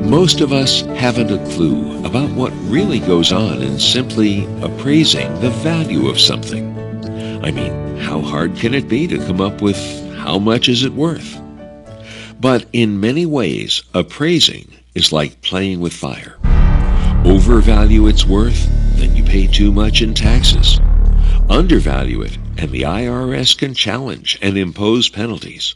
Most of us haven't a clue about what really goes on in simply appraising the value of something. I mean, how hard can it be to come up with how much is it worth? But in many ways, appraising is like playing with fire. Overvalue its worth, then you pay too much in taxes. Undervalue it, and the IRS can challenge and impose penalties.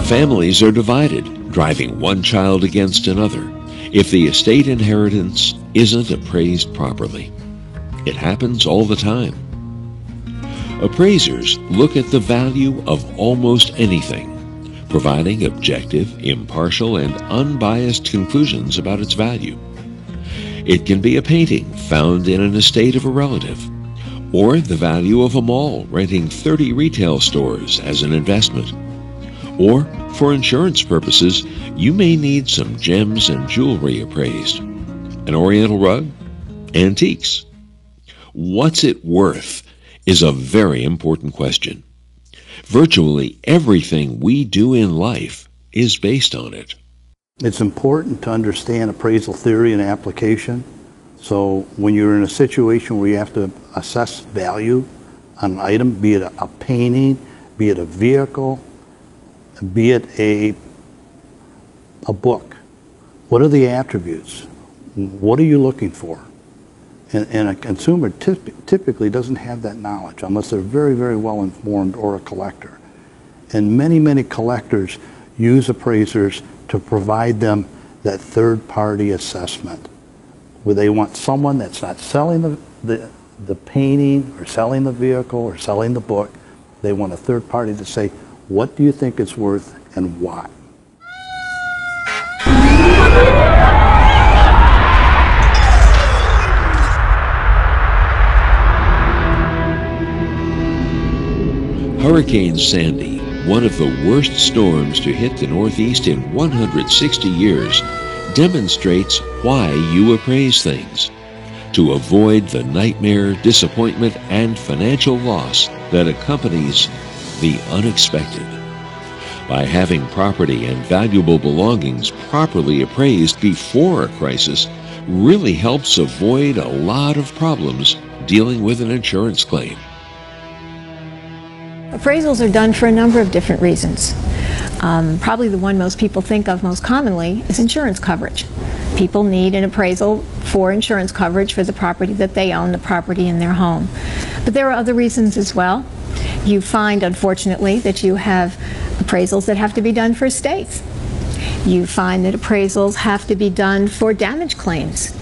Families are divided, driving one child against another, if the estate inheritance isn't appraised properly. It happens all the time. Appraisers look at the value of almost anything, providing objective, impartial, and unbiased conclusions about its value. It can be a painting found in an estate of a relative, or the value of a mall renting 30 retail stores as an investment. Or, for insurance purposes, you may need some gems and jewelry appraised. An oriental rug? Antiques. What's it worth is a very important question. Virtually everything we do in life is based on it. It's important to understand appraisal theory and application. So when you're in a situation where you have to assess value on an item, be it a painting, be it a vehicle, be it a book, what are the attributes? What are you looking for? And a consumer typically doesn't have that knowledge unless they're very, very well informed, or a collector. And many, many collectors use appraisers to provide them that third-party assessment, where they want someone that's not selling the painting or selling the vehicle or selling the book. They want a third party to say, what do you think it's worth and why? Hurricane Sandy, one of the worst storms to hit the Northeast in 160 years, demonstrates why you appraise things. To avoid the nightmare, disappointment, and financial loss that accompanies the unexpected. By having property and valuable belongings properly appraised before a crisis really helps avoid a lot of problems dealing with an insurance claim. Appraisals are done for a number of different reasons. Probably the one most people think of most commonly is insurance coverage. People need an appraisal for insurance coverage for the property that they own, the property in their home. But there are other reasons as well. You find, unfortunately, that you have appraisals that have to be done for estates. You find that appraisals have to be done for damage claims.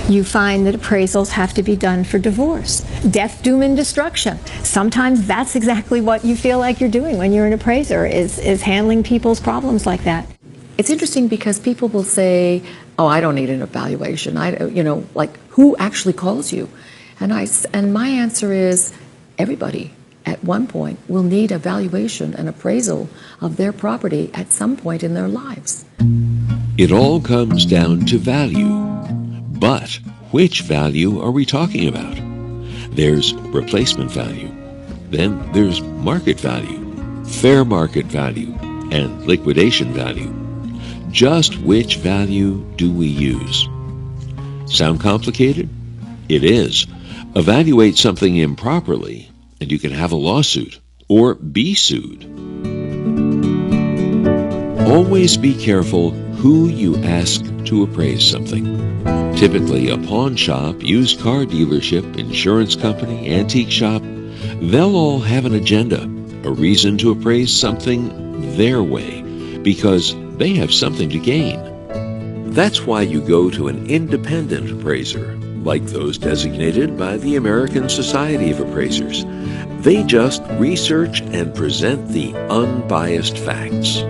You find that appraisals have to be done for divorce, death, doom, and destruction. Sometimes that's exactly what you feel like you're doing when you're an appraiser, is handling people's problems like that. It's interesting because people will say, oh, I don't need an evaluation. Like, who actually calls you? And my answer is, everybody at one point will need a valuation and appraisal of their property at some point in their lives. It all comes down to value. But which value are we talking about? There's replacement value. Then there's market value, fair market value, and liquidation value. Just which value do we use? Sound complicated? It is. Evaluate something improperly, and you can have a lawsuit or be sued. Always be careful who you ask to appraise something. Typically a pawn shop, used car dealership, insurance company, antique shop, they'll all have an agenda, a reason to appraise something their way, because they have something to gain. That's why you go to an independent appraiser, like those designated by the American Society of Appraisers. They just research and present the unbiased facts.